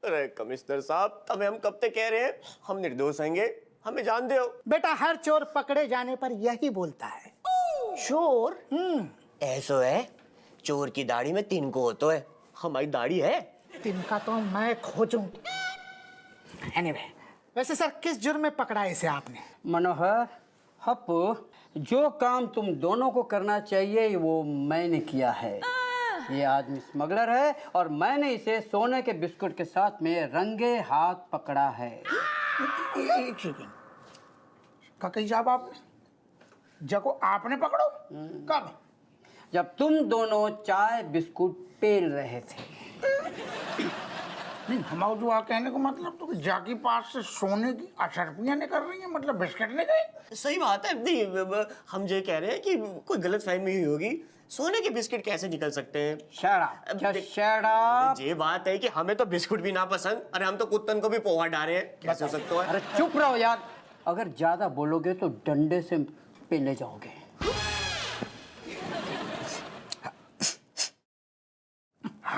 अरे कमिश्नर साहब, तब हम कब तक कह रहे हैं हम निर्दोष हैंगे, हमें जान दो। बेटा हर चोर पकड़े जाने पर यही बोलता है। चोर? ऐसो है, चोर की दाढ़ी में तिनको होता है, हमारी दाढ़ी है। तिनका तो मैं खोजूं। एनीवे, वैसे सर किस जुर्म में पकड़ा इसे आपने? मनोहर, हप्पू, जो काम तुम दोनों को करना चाहिए वो मैंने किया है। ये आदमी स्मगलर है और मैंने इसे सोने के बिस्कुट के साथ में रंगे हाथ पकड़ा है। एक सेकंड, ककई साहब आप जको आपने पकड़ो कब? जब तुम दोनों चाय बिस्कुट पेल रहे थे। नहीं, हमारा जो आ कहने को मतलब तो जाकी पास से सोने की अशर्फियां निकल रही हैं, मतलब बिस्किट नहीं गए। सही बात है। नहीं, हम जो कह रहे हैं कि कोई गलत फहमी हुई होगी, सोने के बिस्किट कैसे निकल सकते हैं? Shut up. ये बात है कि हमें तो बिस्कुट भी ना पसंद, अरे हम तो कुत्तन को भी पोहा डाले हैं, कैसे हो सकता है? अरे चुप रहो यार, अगर ज्यादा बोलोगे तो डंडे से पेले जाओगे।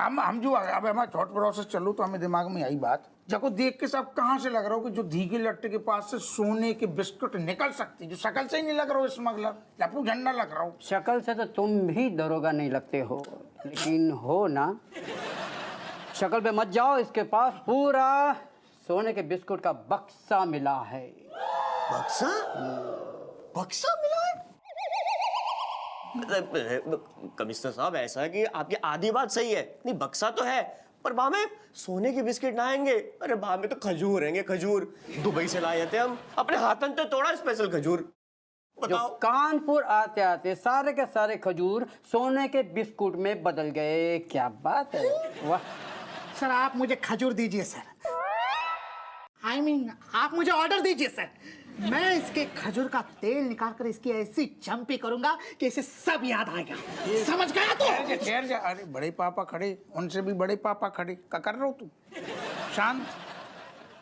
हम जो अब हमारा थॉट प्रोसेस चलो तो हमें दिमाग में आई बात, जको देख के सब कहाँ से लग रहा हो कि जो धीके लट्टे के पास से सोने के बिस्कुट निकल सकती, जो शक्ल से ही नहीं लग रहा हो स्मगलर, लपू झंडा लग रहा हो। शक्ल से तो तुम भी दरोगा नहीं लगते हो, लेकिन हो ना। शक्ल पे मत जाओ, इसके पास पूरा सोने के बिस्कुट का बक्सा मिला है। बक्सा? बक्सा मिला है? कमिश्नर साहब, ऐसा है कि आपकी आधी बात सही है, नहीं बक्सा तो है, पर वहां में सोने के बिस्किट ना आएंगे। अरे वहां में तो खजूर रहेंगे, खजूर दुबई से लाए थे हम, अपने हाथन तो तोड़ा स्पेशल खजूर। जो कानपुर आते आते सारे के सारे खजूर सोने के बिस्कुट में बदल गए। क्या बात है, वाह। सर आप मुझे खजूर दीजिए सर, I mean, आप मुझे ऑर्डर दीजिए सर, मैं इसके खजूर का तेल निकाल कर इसकी ऐसी चंपी करूंगा कि इसे सब याद आएगा। समझ गया तो? ठहर जा, अरे बड़े पापा खड़े, उनसे भी बड़े पापा खड़े, क्या कर रहा हो तू? शांत,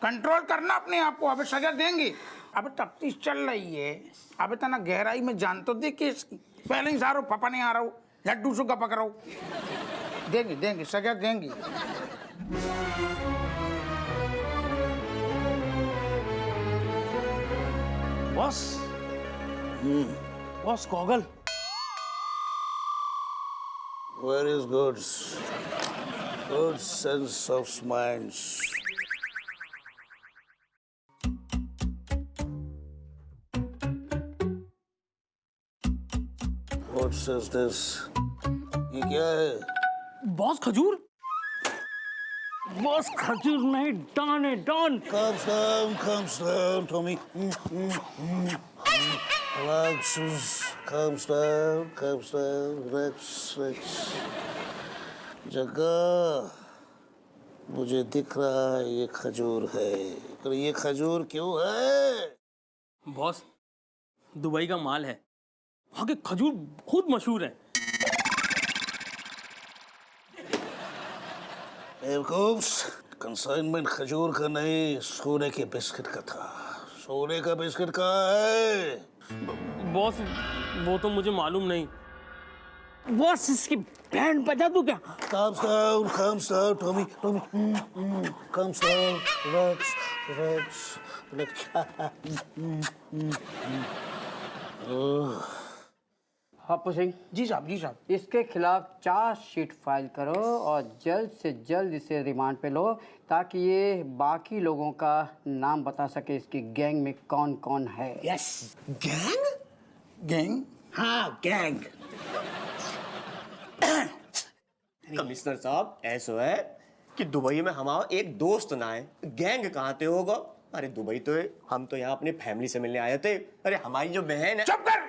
कंट्रोल करना अपने आप को, अबे सजा देंगे। अब तफ्तीश चल रही है, अब इतना गहराई में जान तो दे केस की। पहले ही सारो पापा नहीं आ रहा हूँ, लड्डू सु का पकड़ा हूँ, देंगे देंगे सजा देंगे। Boss, boss goggle. Where is goods? Good sense of minds. What says this? ये क्या है? बॉस खजूर। बॉस खजूर नहीं, डॉन है, don. Comes down, Tommy. Relax, comes down, relax. जगह, मुझे दिख रहा है ये खजूर है, पर ये खजूर क्यों है? बॉस, दुबई का माल है, वहाँ के खजूर बहुत मशहूर है। कंसाइनमेंट खजूर का नहीं, सोने के बिस्किट का था। सोने का बिस्किट कहाँ है? बॉस वो तो मुझे मालूम नहीं। बॉस इसकी बैंड बजा दूं क्या? Calms down, Tommy. Calms down, relax. Happu Singh, जी साहब, इसके खिलाफ चार्जशीट फाइल करो और जल्द से जल्द इसे रिमांड पे लो, ताकि ये बाकी लोगों का नाम बता सके इसकी गैंग में कौन कौन है। यस। गैंग? गैंग? हाँ गैंग। कमिश्नर साहब, ऐसा है कि दुबई में हमारा एक दोस्त ना है, गैंग कहाँ ते होगा? अरे दुबई तो है, हम तो यहाँ अपनी फैमिली से मिलने आए थे। अरे हमारी जो बहन है। चुप कर,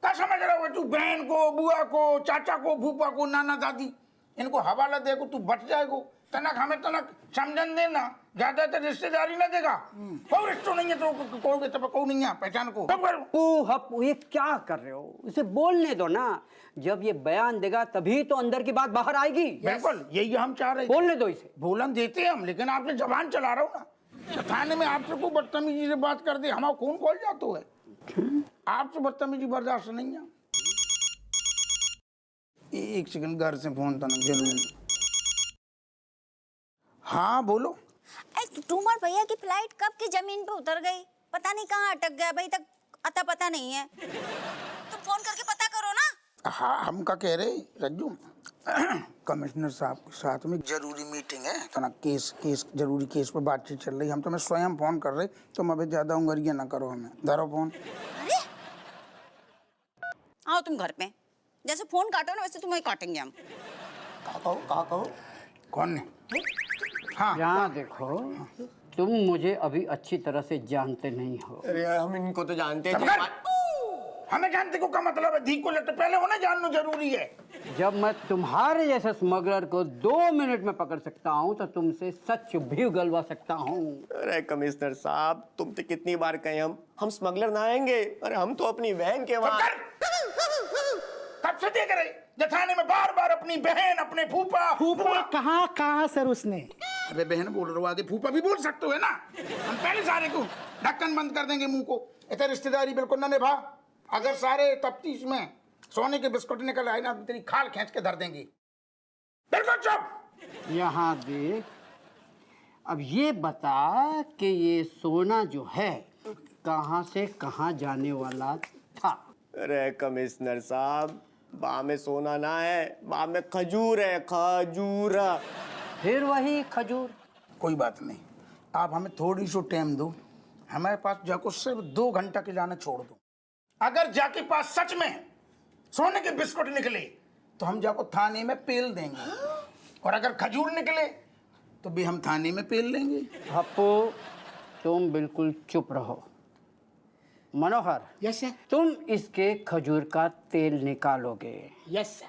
क्या समझ रहा हो तू? बहन को, बुआ को, चाचा को, फूफा को, नाना दादी, इनको हवाला देगो तू बच जाएगो। तनक हमें तनक समझन देना, ज्यादातर रिश्तेदारी ना देगा। कोई रिश्तो नहीं है तो कहोगे तब कोई नहीं है पहचान को। हप्पू, ये क्या कर रहे हो? इसे बोलने दो ना, जब ये बयान देगा तभी तो अंदर की बात बाहर आएगी। बिल्कुल, यही हम चाह रहे। बोलने दो इसे। बोलन देते हैं हम, लेकिन आपने जबान चला रहा हो ना। थाने में आपसे को बदतमीजी से बात कर दे, हमारा खून खोल जाता है। आपसे बदतमीजी बर्दाश्त नहीं है। एक सेकंड, घर से फोन था ना जरूरी। हाँ बोलो। डूमर भैया की फ्लाइट कब की जमीन पे उतर गई, पता नहीं कहाँ अटक गया, अभी तक अता पता नहीं है। तुम फोन करके पता करो ना। हाँ, हम का कह रहे रज्जू, कमिश्नर साहब के साथ में जरूरी मीटिंग है, तो ना केस जरूरी केस पर बातचीत चल रही। हम तुम्हें स्वयं फोन कर रहे, तुम अभी ज्यादा उंगरिया ना करो, हमें धरो फोन। अरे आओ तुम घर पे, जैसे फोन काटो ना वैसे तुम्हें काटेंगे हम। कहो कौन ने? हाँ यहाँ देखो, तुम मुझे अभी अच्छी तरह से जानते नहीं हो। अरे हम इनको तो जानते थे। हमें जानते को क्या मतलब है? धी को लगता पहले होना जानना जरूरी है। जब मैं तुम्हारे जैसे स्मगलर को 2 मिनट में पकड़ सकता हूँ तो तुमसे सच भी उगलवा सकता हूँ। अरे कमिश्नर साहब, तुम तो कितनी बार कहे हम स्मगलर ना आएंगे। अरे हम तो अपनी बहन के वहाँ। कब से देख रहे जठाने में बार बार अपनी बहन, अपने फूफा। फूफा कहा सर उसने? अरे बहन बोल रहे हो, आगे फूफा भी बोल सकते हो है ना। हम पहले सारे को ढक्कन बंद कर देंगे मुंह को, इतना रिश्तेदारी बिल्कुल ना निभा। अगर सारे तफ्तीश में सोने के बिस्कुट निकल आए ना, तेरी खाल खींच के धर देंगे। बिल्कुल चुप। यहाँ देख, अब ये बता कि ये सोना जो है कहाँ से कहाँ जाने वाला था। अरे कमिश्नर साहब, बा में सोना ना है, बा में खजूर है, खजूर। फिर वही खजूर। कोई बात नहीं, आप हमें थोड़ी सी टाइम दो। हमारे पास जाको सिर्फ 2 घंटा के जाने छोड़ दो। अगर जाके पास सच में सोने के बिस्कुट निकले तो हम जाको थाने में पेल देंगे, और अगर खजूर निकले तो भी हम थाने में पेल लेंगे। हप्पू, तुम बिल्कुल चुप रहो। मनोहर, यस सर। तुम इसके खजूर का तेल निकालोगे। Yes sir.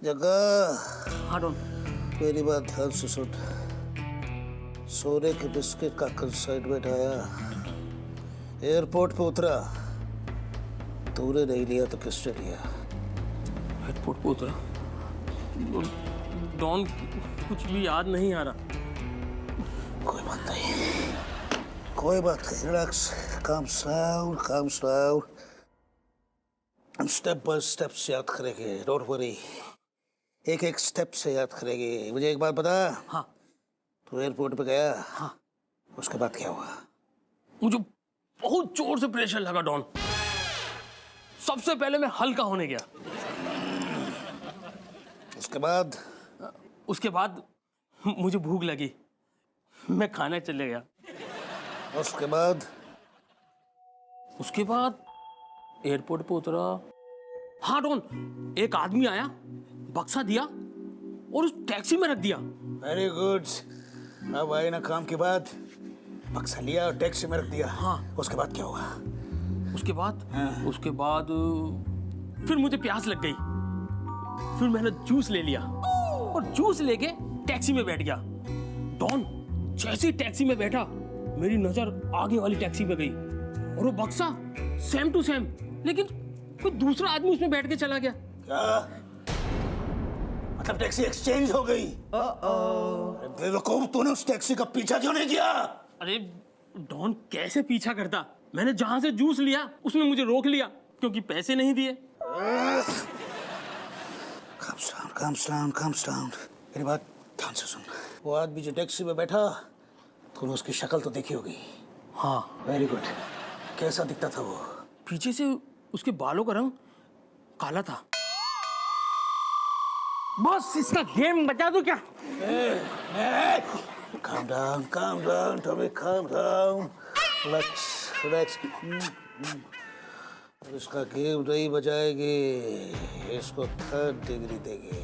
जगह हाँ डॉन। मेरी बात ध्यान से सुन। सोने के बिस्किट का कंसाइनमेंट आया, एयरपोर्ट पे उतरा, तूने नहीं लिया तो किसने लिया? एयरपोर्ट पे उतरा डॉन, कुछ भी याद नहीं आ रहा। कोई बात नहीं, कोई बात नहीं, रिलैक्स, काम डाउन। हम स्टेप बाय स्टेप से याद करेंगे, डोंट वरी। एक एक स्टेप से याद करेंगे। मुझे एक बात बता। हाँ। तू एयरपोर्ट पे गया? हाँ। उसके बाद क्या हुआ? मुझे बहुत जोर से प्रेशर लगा डॉन। सबसे पहले मैं हल्का होने गया। उसके बाद मुझे भूख लगी, मैं खाने चले गया। उसके बाद एयरपोर्ट पे उतरा। हाँ डॉन, एक आदमी आया, बक्सा दिया और उस टैक्सी में रख दिया। Very good. अब आए ना काम के बाद, बक्सा लिया और टैक्सी में रख दिया। हाँ। उसके बाद क्या हुआ? उसके बाद फिर मुझे प्यास लग गई, फिर मैंने जूस ले लिया और जूस लेके टैक्सी में बैठ गया। डॉन, जैसे ही टैक्सी में बैठा, मेरी नजर आगे वाली टैक्सी पे गई और वो बक्सा सेम टू सेम, लेकिन कोई दूसरा आदमी उसमें बैठ के चला गया। क्या मतलब टैक्सी एक्सचेंज हो गई? बेवकूफ, तूने उस टैक्सी का पीछा क्यों नहीं किया? अरे डॉन, कैसे पीछा करता? मैंने जहां से जूस लिया उसने मुझे रोक लिया क्योंकि पैसे नहीं दिए। Calm down. मेरी बात ध्यान से सुन। वो आदमी जो टैक्सी में बैठा, तूने उसकी शक्ल तो देखी होगी। हाँ। Very good. कैसा दिखता था वो? पीछे से उसके बालों का रंग काला था। बस इसका गेम बता दूं क्या? Calm down, Tommy, calm down. Relax. इसका गेम नहीं बजाएगी, इसको 3rd डिग्री देंगे।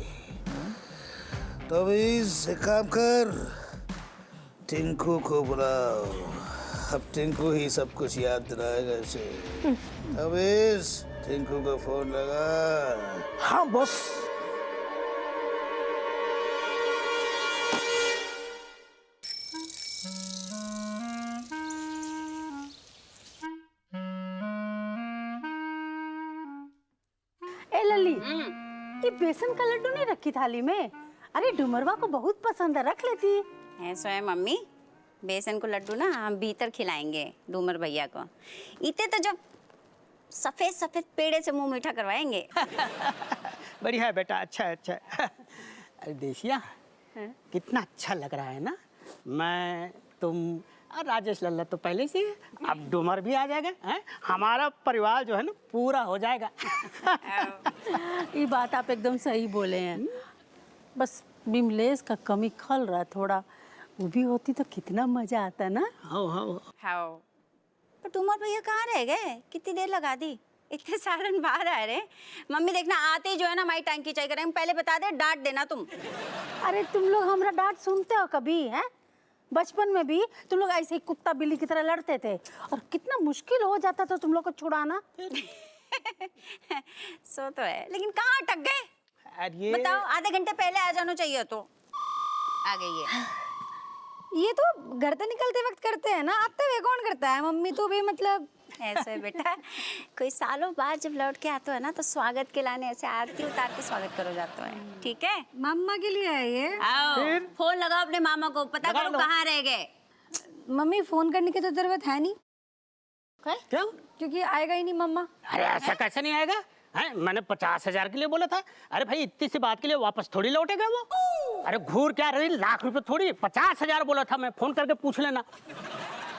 तमीज एक काम कर, टिंकू को बुलाओ। अब टिंकू ही सब कुछ याद दिलाएगा इसे। तमीज, टिंकू को फोन लगा। हाँ बॉस। ए लली, ये बेसन का लड्डू नहीं रखी थाली में? अरे डुमरवा को बहुत पसंद है, रख लेती। ऐसा है मम्मी, बेसन को लड्डू ना हम भीतर खिलाएंगे डूमर भैया को। इतने तो जब सफेद सफेद पेड़े से मुंह मीठा करवाएंगे। बढ़िया है बेटा, अच्छा है, अच्छा है। अरे देशिया, कितना अच्छा लग रहा है ना। मैं, तुम और राजेश लल्ला तो पहले से है, अब डूमर भी आ जाएगा, हैं? हमारा परिवार जो है ना पूरा हो जाएगा। ये बात आप एकदम सही बोले हैं। बस बिमलेश का कमी खल रहा है थोड़ा, वो भी होती तो कितना मजा आता ना। हाँ, पर डूमर भैया कहाँ रह गए? कितनी देर लगा दी? इतने सालन बाहर आ रहे। मम्मी देखना आते ही जो है ना हमारी टंकी चाहिए करेंगे, पहले बता दे, डांट देना तुम। अरे तुम लोग हमारा डांट सुनते हो कभी? हैं? बचपन में भी तुम लोग ऐसे ही कुत्ता बिल्ली की तरह लड़ते थे, और कितना मुश्किल हो जाता था तुम लोग को छुड़ाना। सो तो है, लेकिन कहाँ अटक गए? अरे बताओ, आधे घंटे पहले आ जाना चाहिए। तो आ गई है। ये तो घर से निकलते वक्त करते हैं ना, आते हुए कौन करता है? मम्मी तो भी मतलब ऐसे बेटा, कोई सालों बाद जब लौट के आता है ना, तो स्वागत के लाने ऐसे आरती उतार के स्वागत करो जाता है, ठीक है? मम्मा के लिए है ये। आओ, फोन लगाओ अपने मामा को, पता करो कहाँ रह गए। मम्मी फोन करने की तो जरूरत है नहीं, क्यों? क्योंकि आएगा ही नहीं मम्मा। अरे ऐसा कैसे नहीं आएगा? हैं? मैंने 50,000 के लिए बोला था। अरे भाई इतनी सी बात के लिए वापस थोड़ी लौटेगा वो। अरे घूर क्या रही, लाख रुपए थोड़ी, 50,000 बोला था मैं, फोन करके पूछ लेना।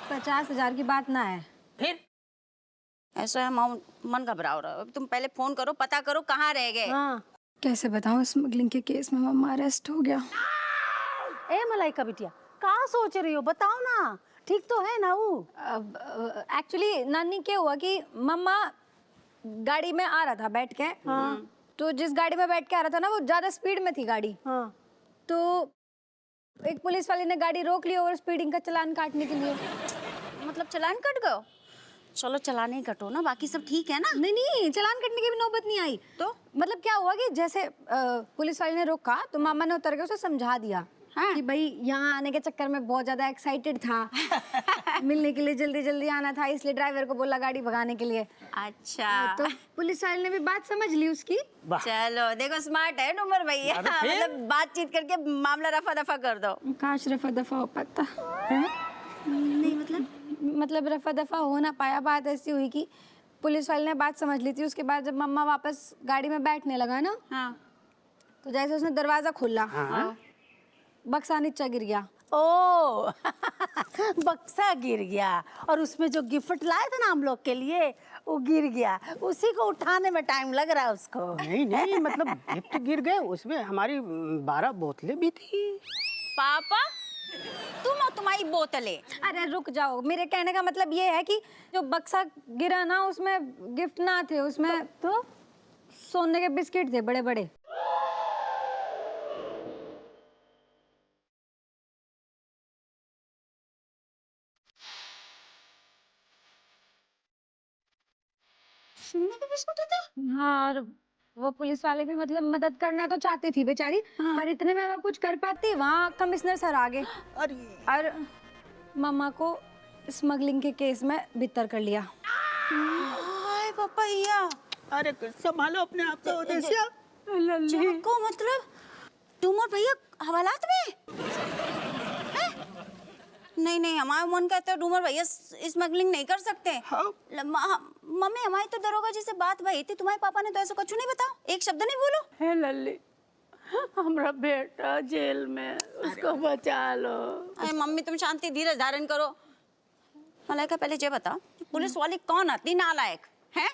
50,000 की बात ना है। फिर ऐसा है, मन घबरा रहा है। तुम पहले फोन करो, पता करो कहाँ रह गए। हाँ। कैसे बताऊं, स्मगलिंग के केस में मम्मा अरेस्ट हो गया। ए मलाइका बिटिया, कहाँ सोच रही हो? बताओ ना, ठीक तो है ना वो? एक्चुअली नानी क्या हुआ कि मम्मा गाड़ी में आ रहा था बैठ के। तो जिस गाड़ी में बैठ के आ रहा था ना, वो ज्यादा स्पीड में थी गाड़ी। हाँ। तो एक पुलिस वाले ने गाड़ी रोक ली ओवर स्पीडिंग का चालान काटने के लिए। मतलब चालान कट गयो? चलो चालान ही कटो ना, बाकी सब ठीक है ना? नहीं नहीं, चालान कटने की भी नौबत नहीं आई। तो मतलब क्या हुआ कि जैसे पुलिस वाले ने रोका तो मामा ने उतर के उसे समझा दिया। हाँ। कि भाई यहाँ आने के चक्कर में बहुत ज्यादा एक्साइटेड था, मिलने के लिए जल्दी जल्दी आना था, इसलिए ड्राइवर को बोला गाड़ी भगाने के लिए। अच्छा, तो पुलिस वाले ने भी बात समझ ली उसकी। चलो देखो, स्मार्ट है डूमर भैया। मतलब बातचीत करके मामला रफा दफा कर दो। काश रफा दफा हो पाता। नहीं मतलब रफा दफा हो ना पाया। बात ऐसी हुई कि पुलिस वाले ने बात समझ ली थी। उसके बाद जब मम्मा वापस गाड़ी में बैठने लगा ना, हाँ। तो जैसे उसने दरवाजा खोला, बक्सा नीचे गिर गया। ओ बक्सा गिर गया, और उसमें जो गिफ्ट लाए थे ना हम लोग के लिए, वो गिर गया। उसी को उठाने में टाइम लग रहा है उसको। नहीं नहीं, मतलब गिफ्ट गिर गए, उसमें हमारी 12 बोतलें भी थी। पापा, तुम और तुम्हारी बोतलें। अरे रुक जाओ, मेरे कहने का मतलब ये है कि जो बक्सा गिरा ना, उसमें गिफ्ट ना थे, उसमें तो सोने के बिस्किट थे बड़े बड़े। हाँ, और वो पुलिस वाले भी मतलब मदद करना तो चाहती थी बेचारी, पर इतने में मैं कुछ कर पाती। वहाँ कमिश्नर सर आ गए और मम्मा को स्मगलिंग के केस में भितर कर लिया। हाय पापा, या अरे संभालो अपने आप को देशिया। को मतलब डूमर भैया हवालात में? नहीं नहीं, हमारा मन कहता है डूमर भैया स्मगलिंग नहीं कर सकते। मम्मी, हमारी तो दरोगा जी से बात भई थी, तुम्हारे पापा ने तो ऐसा कुछ नहीं बताओ, एक शब्द नहीं बोलो। हे लल्ली, हमारा बेटा जेल में, उसको बचा लो। अरे मम्मी, तुम शांति धीरज धारण करो। मलाइका, पहले ये बताओ, पुलिस वाली कौन आती नालायक है?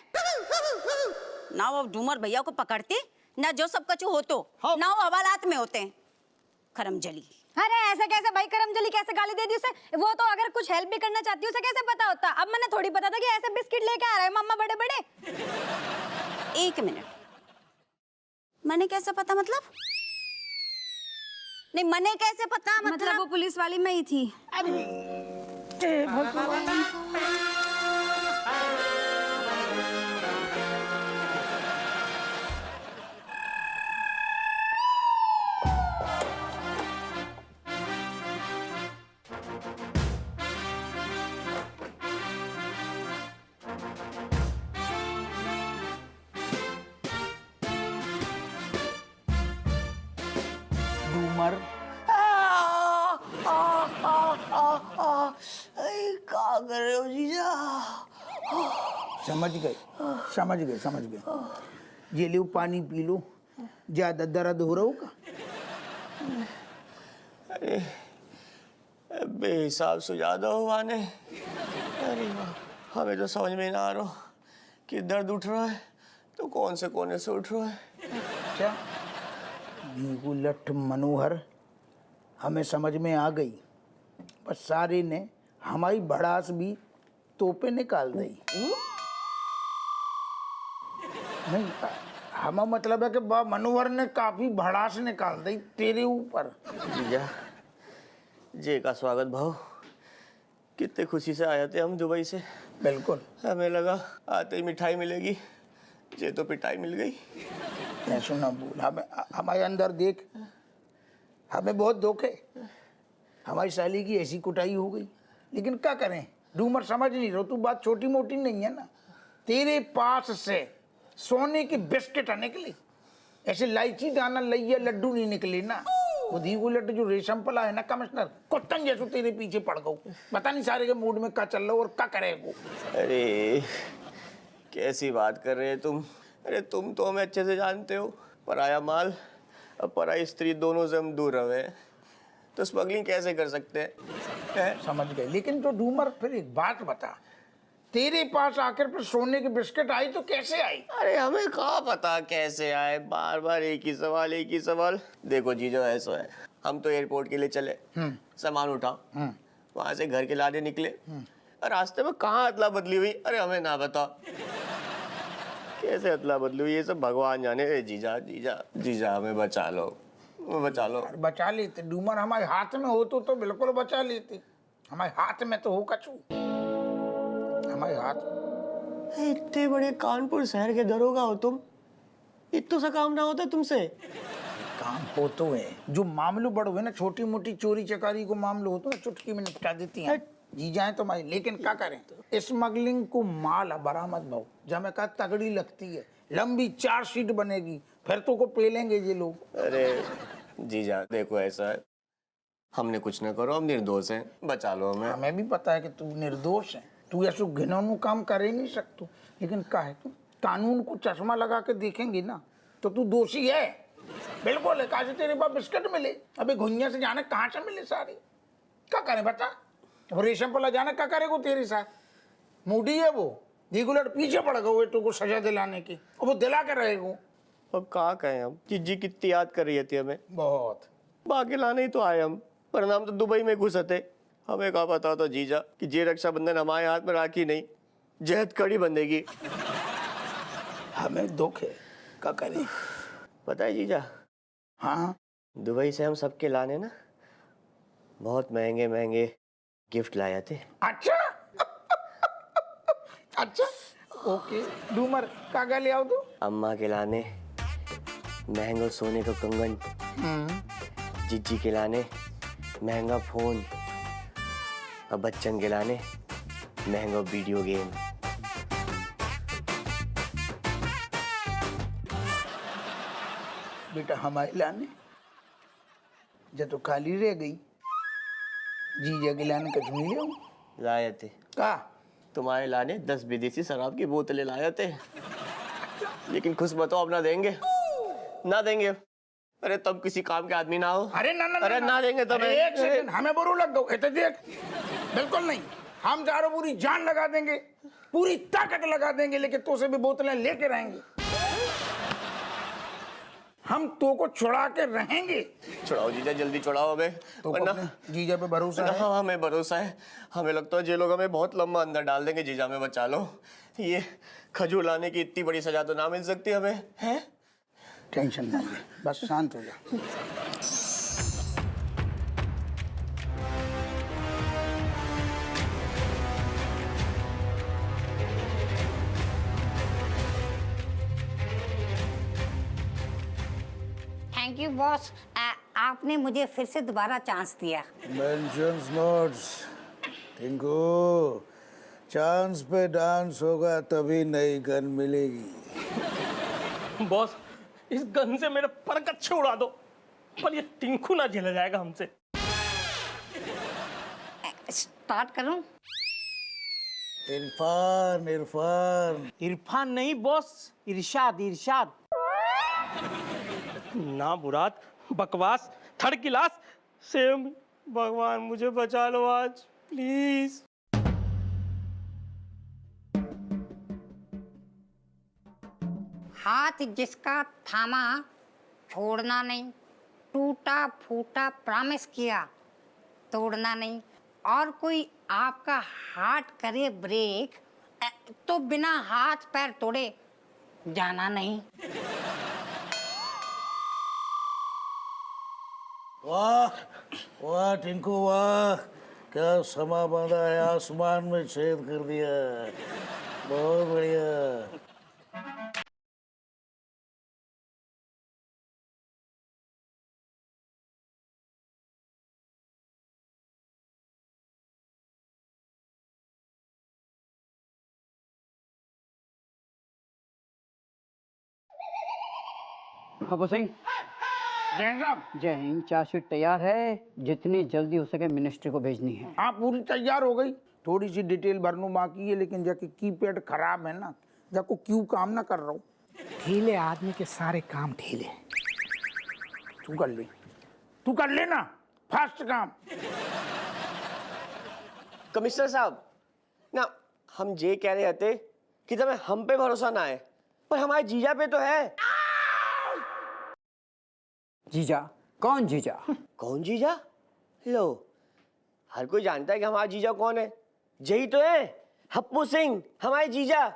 ना वो डूमर भैया को पकड़ती, ना जो सब कछु हो तो, ना वो हवालात में होते हैं। करमजली। अरे ऐसे कैसे भाई, करमजली कैसे गाली दे दी उसे? वो तो अगर कुछ हेल्प भी करना चाहती उसे कैसे पता होता? अब मैंने थोड़ी पता था कि ऐसे बिस्किट लेके आ रहे हैं मम्मा बड़े बड़े। एक मिनट, मैंने कैसे पता? मतलब नहीं, मैंने कैसे पता? मतलब वो पुलिस वाली में ही थी। हे भगवान। डूमर क्या कर रहे हो जीजा? समझ गए। ये लो पानी पी लो, ज्यादा दर्द हो रहा होगा। बेहिसाब से ज्यादा हुआ ने। अरे वाह, हमें तो समझ में ना आ रहा कि दर्द उठ रहा है तो कौन से कोने से उठ रहा है। क्या दीगू लठ मनोहर, हमें समझ में आ गई, पर सारे ने हमारी भड़ास भी तोपे निकाल दी। नहीं, हमारा मतलब है कि मनोहर ने काफी भड़ास निकाल दी तेरे ऊपर। जीजा जे का स्वागत भाव, कितने खुशी से आए थे हम दुबई से। बिल्कुल, हमें लगा आते ही मिठाई मिलेगी, जे तो पिटाई मिल गई। ऐसा ना बोल, हमें हमारे अंदर देख, हमें बहुत दुख है, हमारी साली की ऐसी कुटाई हो गई। लेकिन क्या करें, डूमर समझ नहीं रहो, तू बात छोटी मोटी नहीं है ना। तेरे पास से सोने की बिस्किट निकली, ऐसे लाइची दाना लइया लड्डू नहीं निकले ना। वो दीगू लड्डू जो रेशम पला है ना कमिश्नर, कुत्तन जैसो तेरे पीछे पड़ गऊ। पता नहीं सारे के मूड में क्या चल रहा और क्या करेगो। अरे कैसी बात कर रहे हैं तुम। अरे तुम तो हमें अच्छे से जानते हो, पराया माल और पराई स्त्री दोनों से हम दूर रहे, तो स्मगलिंग कैसे कर सकते हैं? समझ गए। लेकिन तो डूमर फिर एक बात बता, तेरे पास आकर फिर सोने की बिस्किट आई तो कैसे आई? अरे हमें कहाँ पता कैसे आए, बार बार एक ही सवाल। देखो जीजो ऐसा है, हम तो एयरपोर्ट के लिए चले, सामान उठाओ, वहां से घर के लाने निकले, और रास्ते में कहाँ अदला बदली हुई, अरे हमें ना बताओ कैसे अदला बदली हुई, ये सब भगवान जाने। जीजा हमें बचा लो। बचा लेते डूमर, हमारे हाथ में हो तो बिल्कुल बचा लेते। हमारे हाथ में तो हो कछु, हमारे हाथ। इतने बड़े कानपुर शहर के दरोगा हो तुम, इतना सा काम ना होता तुमसे? काम हो तो है, जो मामलो बड़ो है ना, छोटी मोटी चोरी चकारी को मामलो हो तो ना चुटकी में निपटा देती हैं जी जाए तो माई। लेकिन क्या करें, स्मगलिंग को माल बरामद भाव जब मैं कहा तगड़ी लगती है, लंबी चार्जशीट बनेगी, फिर तो को पेलेंगे ये लोग। अरे जीजा देखो ऐसा है, हमने कुछ ना करो, हम निर्दोष हैं, बचा लो हमें। हमें भी पता है कि तू निर्दोष है, तू ऐसा घिनौना काम कर ही नहीं सकता। लेकिन क्या है, तू कानून को चश्मा लगा के देखेंगे ना तो तू दोषी है, बिल्कुल है। कहा से तेरे पास बिस्किट मिले, अबे घुइया से जाने कहाँ से मिले सारे, क्या करे बता। वो रेशम पला जाने क्या करेगो तेरे साथ, मूडी है वो, रेगुलर पीछे पड़ गए तो को सजा दिलाने की, और वो दिला के रहेगो। अब कहाँ कहें हम, जीजी कितनी याद कर रही थी हमें, बहुत बाकी लाने ही तो आए हम, परिणाम तो दुबई में घुसे थे। हमें कहा पता था जीजा कि ये रक्षाबंधन हमारे हाथ में राखी नहीं, जहद कड़ी बंधेगी। हमें दुख है, क्या करें। पता है जीजा, हाँ दुबई से हम सबके लाने ना बहुत महंगे महंगे गिफ्ट लाए थे। अच्छा अच्छा, ओके डूमर कागा ले आओ तो। अम्मा के लाने महंगा सोने का कंगन, जीजी के लाने महंगा फोन, और बच्चन के लाने महंगा वीडियो गेम। बेटा हमारे लाने जब तो खाली रह गई, जीजा के लाने कछ नहीं ले लाए थे। का तुम्हारे लाने 10 विदेशी शराब की बोतलें लाए थे, लेकिन खुश बताओ अब ना देंगे, ना देंगे। अरे तब किसी काम के आदमी ना हो। अरे ना अरे ना देंगे तब। अरे एक सेकंड, हमें बुरू लग गो, इतने देख, बिल्कुल नहीं, हम चारों पूरी जान लगा देंगे, पूरी ताकत लगा देंगे, लेकिन तो से भी बोतलें लेके रहेंगे। हम तो को छुड़ा के रहेंगे। छुड़ाओ जीजा, जल्दी छुड़ाओ हमें, तो वरना जीजा पे भरोसा है। हाँ हमें भरोसा है। हमें लगता है ये लोग हमें बहुत लंबा अंदर डाल देंगे। जीजा हमें बचा लो, ये खजूर लाने की इतनी बड़ी सजा तो ना मिल सकती हमें, है? टेंशन ना ले, बस शांत हो जा। थैंक यू बॉस, आपने मुझे फिर से दोबारा चांस दिया। मेंशंस नोट्स टिंकू, चांस पे डांस होगा तभी नई गन मिलेगी। बॉस इस गन से मेरे पर कच्छे उड़ा दो, पर ये टिंकू ना झेला जाएगा हमसे। स्टार्ट करूं? इरफान इरफान। इरफान नहीं बॉस, इरशाद इरशाद। ना मुराद, बकवास, थर्ड क्लास, सेम। भगवान मुझे बचा लो आज प्लीज। हाथ जिसका थामा छोड़ना नहीं, टूटा फूटा प्रॉमिस किया तोड़ना नहीं, और कोई आपका हार्ट करे ब्रेक तो बिना हाथ पैर तोड़े जाना नहीं। वाह वाह टिंकू वाह, क्या समा बांधा है, आसमान में छेद कर दिया, बहुत बढ़िया। हप्पू सिंह, जय साहब, जय हिंद। चार्जशीट तैयार है, जितनी जल्दी हो सके मिनिस्ट्री को भेजनी है। हाँ पूरी तैयार हो गई, थोड़ी सी डिटेल भरनू बाकी है, लेकिन जाके कीपैड खराब है ना, जाको क्यों काम ना कर रहा हूँ। ढीले आदमी के सारे काम ढीले। तू कर ले, तू कर लेना फास्ट काम। कमिश्नर साहब ना, हम ये कह रहे थे कि जब हम पे भरोसा ना आए पर हमारे जीजा पे तो है। जीजा? कौन जीजा? कौन जीजा? लो, हर कोई जानता है कि हमारा जीजा कौन है। यही तो है, हप्पू सिंह, हमारे जीजा।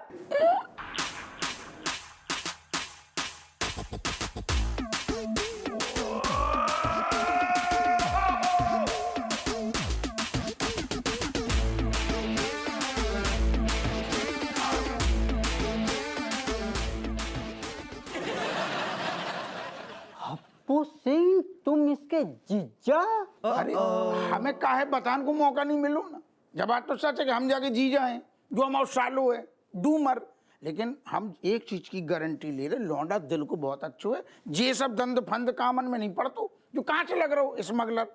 हप्पू सिंह, तुम इसके जीजा? अरे हमें काहे बताने को मौका नहीं मिलो ना। जब बात तो सच है कि हम जाके जीजा हैं, जो हमारा सालो है डूमर, लेकिन हम एक चीज की गारंटी ले रहे, लौंडा दिल को बहुत अच्छो है, ये सब दंद फंद कामन में नहीं पड़तो, जो कहाँ से लग रहा हो स्मगलर।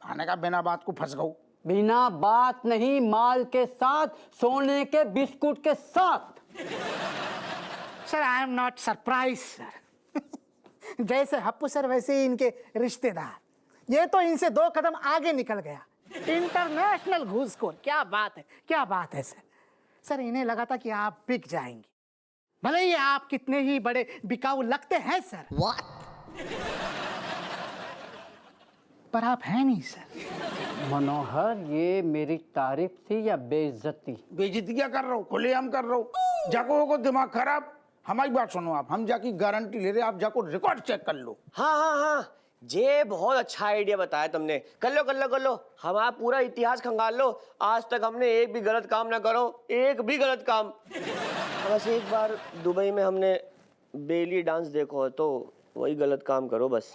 आने का बिना बात को फंस गऊ। बिना बात नहीं, माल के साथ, सोने के बिस्कुट के साथ। Sir I am not surprise sir. जैसे हप्पू सर वैसे ही इनके रिश्तेदार, ये तो इनसे 2 कदम आगे निकल गया। इंटरनेशनल घूसखोर, क्या बात है, क्या बात है सर। सर इन्हें लगा था कि आप बिक जाएंगे, भले ही आप कितने ही बड़े बिकाऊ लगते हैं सर। पर आप हैं नहीं सर। मनोहर, ये मेरी तारीफ थी या बेइज्जती? बेइज्जती क्या कर रहा हूँ, खुलेआम कर रहा हूँ। जाको को दिमाग खराब। हमारी बात सुनो आप, हम जाकी गारंटी ले रहे, आप जाको रिकॉर्ड चेक कर लो। हाँ हाँ हाँ, ये बहुत अच्छा आइडिया बताया तुमने। कर लो कर लो कर लो, हमारा पूरा इतिहास खंगाल लो। आज तक हमने एक भी गलत काम ना करो, एक भी गलत काम। बस एक बार दुबई में हमने बेली डांस देखो है, तो वही गलत काम करो बस।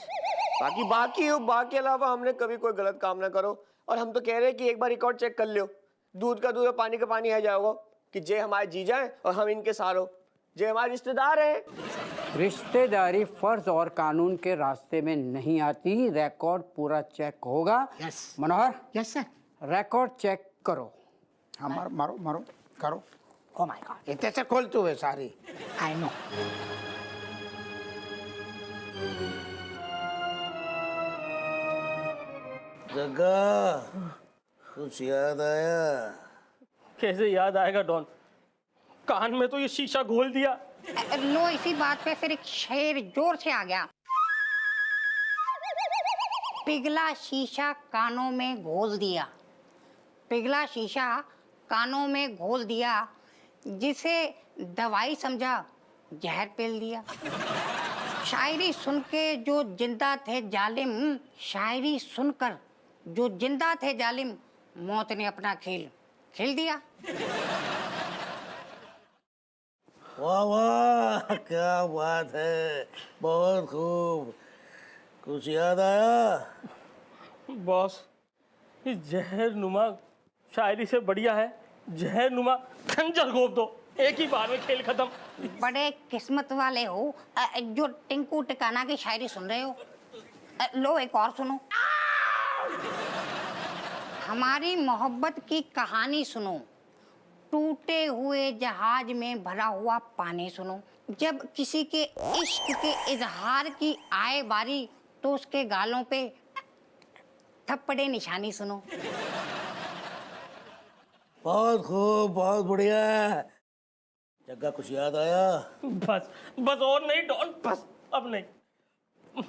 बाकी अलावा हमने कभी कोई गलत काम ना करो। और हम तो कह रहे हैं कि एक बार रिकॉर्ड चेक कर लो। दूध का दूध और पानी का पानी है जाओगे कि जे हमारे जीजा हैं और हम इनके सारो, जे हमारे रिश्तेदार हैं। रिश्तेदारी फर्ज और कानून के रास्ते में नहीं आती। रिकॉर्ड पूरा चेक होगा। यस मनोहर, यस सर। रिकॉर्ड चेक करो। हाँ मारो मारो मारो करो। ओ माय गॉड, इतने से खोलते हुए सारी। I know. जग्गा, कुछ याद आया? कैसे याद आएगा डॉन, कान में तो ये शीशा घोल दिया। लो, इसी बात पे फिर एक शेर जोर से आ गया। पिघला शीशा कानों में घोल दिया, पिघला शीशा कानों में घोल दिया, जिसे दवाई समझा जहर पेल दिया। शायरी सुन के जो जिंदा थे जालिम, शायरी सुनकर जो जिंदा थे जालिम, मौत ने अपना खेल खेल दिया। वाह वाह, क्या बात है, बहुत खूब। कुछ याद आया? बॉस, ये जहर नुमा शायरी से बढ़िया है जहर नुमा खंजर घोप दो, एक ही बार में खेल खत्म। बड़े किस्मत वाले हो जो टिंकू टिकाना की शायरी सुन रहे हो। लो एक और सुनो। हमारी मोहब्बत की कहानी सुनो, टूटे हुए जहाज में भरा हुआ पानी सुनो। जब किसी के इश्क के इजहार की आए बारी तो उसके गालों पे थप्पड़े निशानी सुनो। बहुत खूब, बहुत बढ़िया। जग्गा कुछ याद आया? बस बस और नहीं डॉन, बस अब नहीं,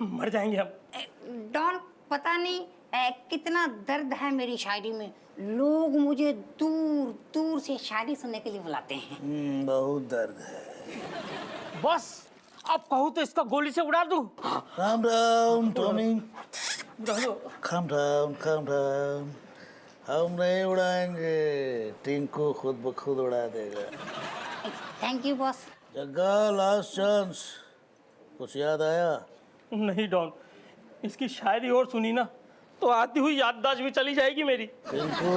मर जाएंगे हम। डॉन पता नहीं कितना दर्द है मेरी शायरी में। लोग मुझे दूर दूर से शायरी सुनने के लिए बुलाते हैं। बहुत दर्द है। बस अब कहूँ तो इसका गोली से उड़ा दूं। Calm down, Tommy. Calm down, calm down. हम नहीं उड़ाएंगे, टिंकू खुद ब खुद उड़ा देगा। Thank you boss. Jagga last chance, कुछ याद आया? नहीं डॉन, इसकी शायरी और सुनी ना तो आती हुई याददाश्त भी चली जाएगी मेरी। टिंकू,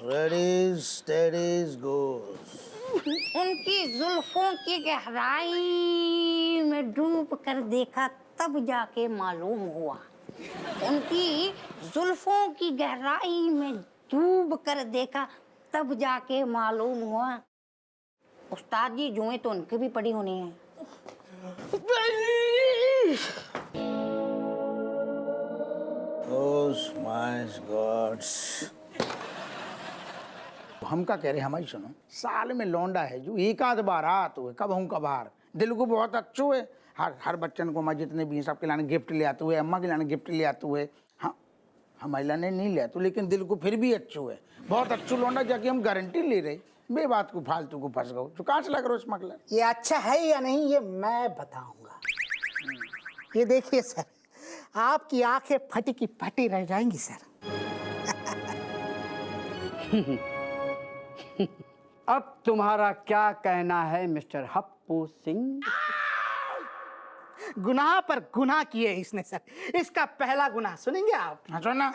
रेडी स्टेडी गोस। उनकी जुल्फों की गहराई में डूब कर देखा तब जाके मालूम हुआ। उनकी जुल्फों की गहराई में डूब कर देखा तब जाके मालूम हुआ। उस्ताद जी जुएं तो उनके भी पड़ी होनी है। Oh my gods. हम का कह रहे हमारी सुनो, साल में लौंडा है जो एक आध बार आत हुए, कब हूँ कबार दिल को बहुत अच्छो है। हर बच्चन को मैं जितने भी हैं सबके लाने गिफ्ट ले आते हुए, अम्मा के लाने गिफ्ट ले आते हुए। हाँ हमारे लाने नहीं ले आते, लेकिन दिल को फिर भी अच्छो है, बहुत अच्छो लौंडा। जाके हम गारंटी ले रहे, बे बात को फालतू को फंस गो। तो कहाँ से लग रहा स्मगलर? ये अच्छा है या नहीं ये मैं बताऊंगा। ये देखिए सर, आपकी आंखें फटी की फटी रह जाएंगी सर। अब तुम्हारा क्या कहना है मिस्टर हप्पू सिंह? गुनाह पर गुनाह किए इसने सर। इसका पहला गुनाह सुनेंगे आप? हाँ सुना।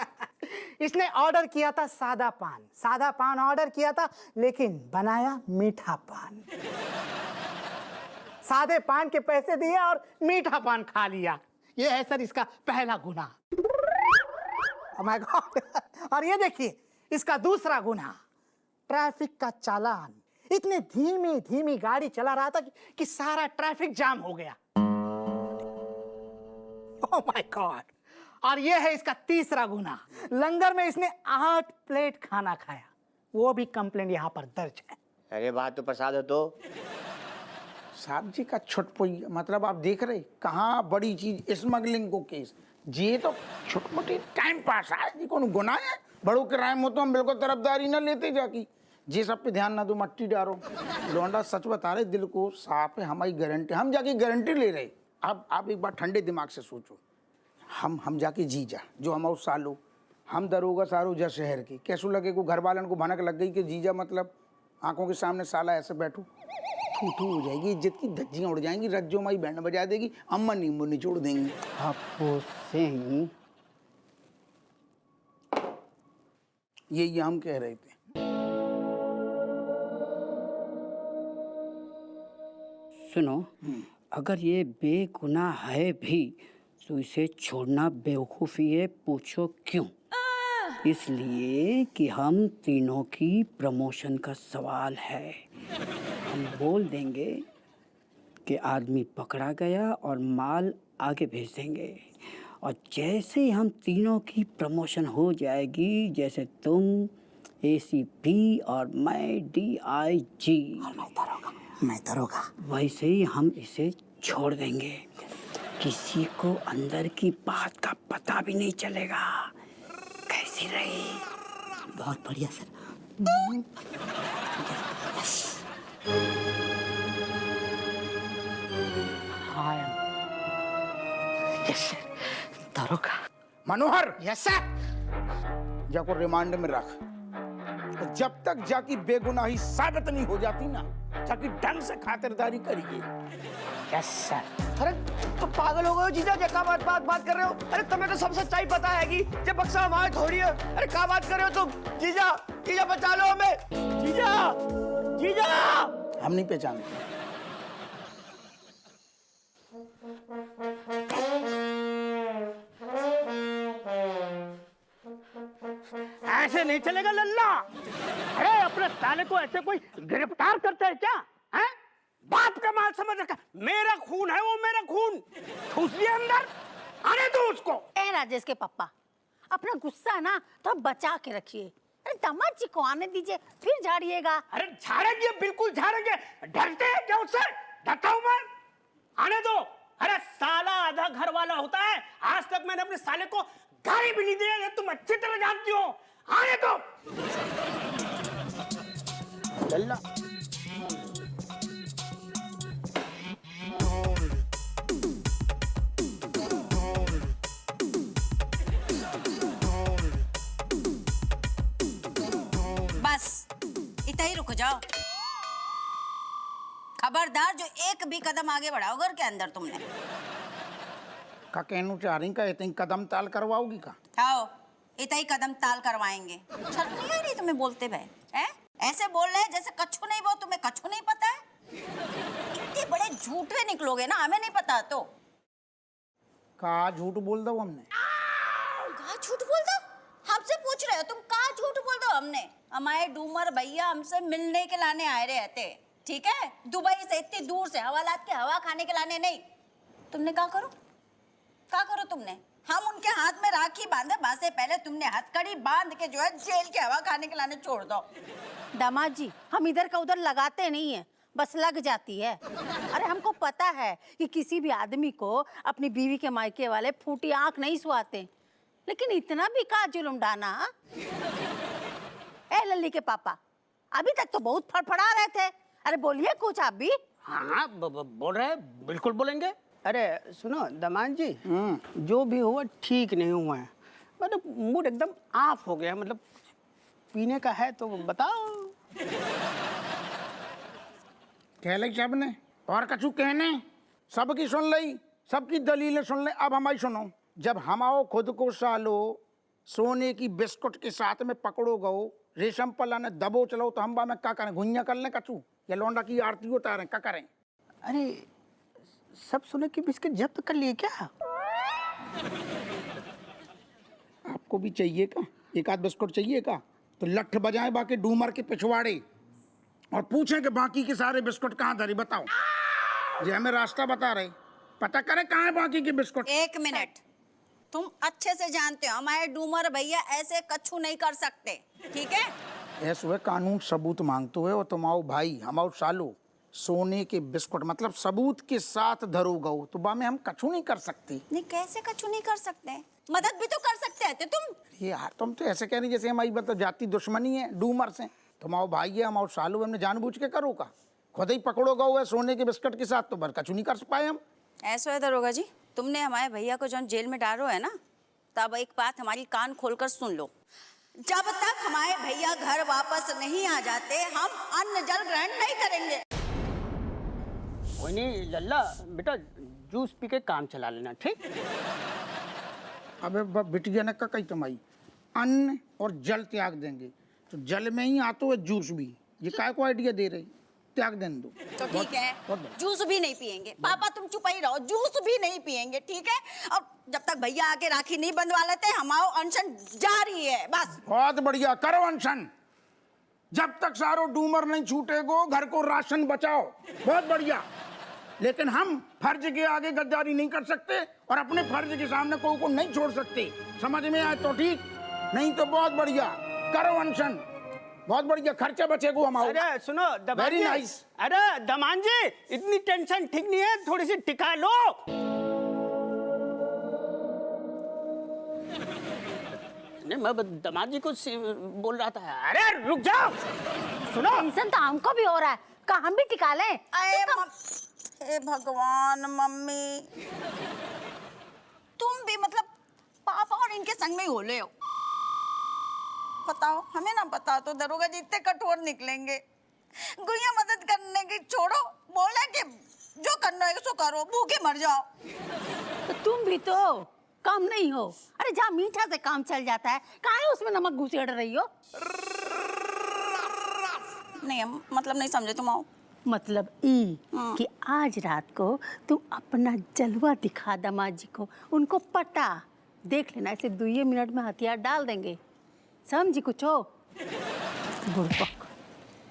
इसने ऑर्डर किया था सादा पान, सादा पान ऑर्डर किया था, लेकिन बनाया मीठा पान। सादे पान के पैसे दिए और मीठा पान खा लिया। ये है सर इसका पहला गुनाह। Oh my God! और ये देखिए इसका दूसरा गुनाह, ट्रैफिक का चालान। इतने धीमी धीमी गाड़ी चला रहा था कि सारा ट्रैफिक जाम हो गया। Oh my God! और ये है इसका तीसरा गुनाह, लंगर में इसने 8 प्लेट खाना खाया। वो भी कंप्लेंट यहाँ पर दर्ज है। अरे बात तो प्रसाद हो तो। साहब जी का छुटपुई मतलब आप देख रहे कहाँ बड़ी चीज स्मगलिंग को केस। ये तो छोटमोटी टाइम पास है जी, कौन गुनाह है? बड़ों के राय में तो हम बिल्कुल तरफदारी न लेते जाकी। जी सब पे ध्यान ना दो, मट्टी डालो। लौंडा सच बता रहे, दिल को साफ है, हमारी गारंटी, हम जाके गारंटी ले रहे। अब आप एक बार ठंडे दिमाग से सोचो, हम जाके जीजा जो हम सालो, हम दरोगा सारो जा शहर की, कैसो लगे को घर वालन को भनक लग गई कि जीजा मतलब आंखों के सामने साला ऐसे बैठो, थू हो जाएगी, इज्जत की धज्जियां उड़ जाएंगी, रज्जो माई बैंड बजा देगी, अम्मा नींबू निचोड़ देंगी। हप्पू सिंह, यही हम कह रहे थे। सुनो, अगर ये बेगुनाह है भी तो इसे छोड़ना बेवकूफ़ी है। पूछो क्यों? इसलिए कि हम तीनों की प्रमोशन का सवाल है। हम बोल देंगे कि आदमी पकड़ा गया और माल आगे भेज देंगे, और जैसे ही हम तीनों की प्रमोशन हो जाएगी, जैसे तुम ACP और मैं DIG, मैं दरोगा, वैसे ही हम इसे छोड़ देंगे। किसी को अंदर की बात का पता भी नहीं चलेगा। कैसी रही? बहुत बढ़िया सर। यस सर, दरोगा। मनोहर, यस सर। जाको रिमांड में रख, तो जब तक जाकी बेगुनाही साबित नहीं हो जाती ना, जाकी ढंग से खातिरदारी करिए। Yes sir. अरे तो पागल हो गए हो जीजा, क्या बात कर रहे हो? अरे तुम्हें तो सब सच्चाई पता है कि जब बक्सा हमारे थोड़ी है। अरे क्या बात कर रहे हो तुम? जीजा बचा लो हमें। जीजा हम नहीं पहचानते। ऐसे नहीं चलेगा लल्ला। अरे अपने साले को ऐसे कोई गिरफ्तार करता है क्या? हैं? बाप का माल समझ रखा, मेरा खून है वो, मेरा खून। ठूस दिया अंदर, आने दो उसको। ए राजेश के पापा, अपना गुस्सा ना तो बचा के रखिए। अरे दामाद जी को आने दीजिए, फिर झाड़िएगा। अरे झाड़ेंगे, बिल्कुल झाड़ेंगे। डरते हैं क्या उससे? डरता हूं मैं? आने दो। अरे साला आधा घर वाला होता है। आज तक मैंने अपने साले को गाली भी नहीं दी है, ये तुम अच्छी तरह जानती हो। आने दो। लल्ला बस इतना ही रुक जाओ। खबरदार जो एक भी कदम आगे बढ़ाओ घर के अंदर तुमने। का कहना चाह रही का इतनी कदम ताल करवाओगी का? आओ इतना ही कदम ताल करवाएंगे। शर्म नहीं आ रही तुम्हें बोलते भाई? हैं? ऐसे बोल रहे हैं जैसे कच्छू नहीं, वो तुम्हें कच्छू नहीं पता है? इतने बड़े झूठे निकलोगे ना, हमें नहीं पता तो। का झूठ बोल दो हमने? कहा झूठ बोल दो? हमसे पूछ रहे हो तुम? कहा झूठ बोल दो हमने? हमारे डूमर भैया हमसे मिलने के लाने आए रहे थे, ठीक है? दुबई से इतनी दूर से, हवालात की हवा खाने के लाने नहीं। तुमने क्या करो? क्या करो तुमने? हम उनके हाथ में राखी बांधे, बासे पहले तुमने हथकड़ी बांध के जो है जेल की हवा खाने के लाने छोड़ दो। दामाद जी, हम इधर का उधर लगाते नहीं है, बस लग जाती है। अरे हमको पता है कि किसी भी आदमी को अपनी बीवी के मायके वाले फूटी आंख नहीं सुहाते, लेकिन इतना भी का जुल्म डाना? ए लल्ली के पापा, अभी तक तो बहुत फड़फड़ा रहे थे। अरे बोलिए कुछ आप भी। हाँ बोल रहे हैं, बिल्कुल बोलेंगे। अरे सुनो दामाद जी, जो भी हुआ ठीक नहीं हुआ है। मतलब मूड एकदम ऑफ हो गया। मतलब पीने का है तो बताओ। कह लई सब ने और कछु कहने? सबकी सुन लई, सबकी दलीलें सुन ले। अब हमारी सुनो। जब हमाओ खुद को सालो सोने की बिस्कुट के साथ में पकड़ो गो, रेशम पल्ला ने दबो चलो, तो हम बा में क्या करें? घुइया कर लें कछु या लौंडा की आरती उतारें? क्या करें? अरे सब सोने की बिस्किट जब्त कर लिए क्या? आपको भी चाहिए का? एक आध बिस्कुट चाहिए का? तो लठ बजाए बाकी डूमर के पिछवाड़े और पूछें कि बाकी के सारे बिस्कुट कहाँ धरे। बताओ, ये हमें रास्ता बता रहे, पता करें कहाँ है बाकी के बिस्कुट। एक मिनट, तुम अच्छे से जानते हो हमारे डूमर भैया ऐसे कच्छू नहीं कर सकते, ठीक है? ऐसे हुए कानून सबूत मांगते हुए और तुम आओ भाई, हम आओ सालो सोने के बिस्कुट मतलब सबूत के साथ धरो गो, तो बा में हम कछु नहीं कर सकते। नहीं, कैसे कछु नहीं कर सकते? मदद भी तो कर सकते थे तुम। ये यार तुम तो ऐसे कह रही जैसे हमारी मतलब जाति दुश्मनी है डूमर से। तुम आओ भाई है, हम आओ सालो, हमने जानबूझ के करो का? खुद ही पकड़ो गो है सोने के बिस्कुट के साथ, तो बर कछु नहीं कर पाए हम। ऐसा है दरोगा जी, तुमने हमारे भैया को जो जेल में डालो है ना, तब एक बात हमारी कान खोलकर सुन लो। जब तक हमारे भैया घर वापस नहीं आ जाते, हम अन्न जल ग्रहण नहीं करेंगे। कोई नहीं लल्ला, बेटा जूस पी के काम चला लेना, ठीक? अबे बिटिया ने कही तुम्हारी अन्न और जल त्याग देंगे, तो जल में ही आते हुए जूस भी। ये काय को आइडिया दे रही? त्याग देने दो तो ठीक है, जूस भी नहीं पिएंगे। पापा तुम चुप ही रहो, जूस भी नहीं पिएंगे, ठीक है? और जब तक भैया आके राखी नहीं बंधवा लेते, हमारा अनशन जारी है, बस। बहुत बढ़िया, करो अनशन। जब तक सारो डूमर नहीं छूटेगो, घर को राशन बचाओ। बहुत बढ़िया। लेकिन हम फर्ज के आगे गद्दारी नहीं कर सकते और अपने फर्ज के सामने कोई को नहीं छोड़ सकते। समझ में आए तो ठीक, नहीं तो बहुत बढ़िया, करो अनशन। बहुत बढ़िया, खर्चा बचेगा हमारा। अरे सुनो दमान वेरी जी, नाइस। अरे दमान जी, इतनी टेंशन ठीक नहीं है, थोड़ी सी टिका लो। नहीं मैं दमाद जी को बोल रहा था। अरे रुक जाओ, सुनो। टेंशन तो हमको भी हो रहा है, का हम भी टिका लें? हे भगवान, मम्मी तुम भी मतलब पापा और इनके संग में ही हो ले हो। बताओ, हमें ना बता तो दरोगा जी इतने कठोर निकलेंगे। गुड़िया मदद करने की छोड़ो, बोले कि जो करना है सो करो, भूखे मर जाओ। तो तुम भी तो कम नहीं हो। अरे जहाँ मीठा से काम चल जाता है, काहे उसमें नमक घुसेड़ रही हो? नहीं मतलब नहीं समझे तुम। आओ मतलब ई कि आज रात को तुम अपना जलवा दिखा दामाद जी को, उनको पटा। देख लेना, ऐसे 2 मिनट में हथियार डाल देंगे। समझी कुछ हो? गुड़पक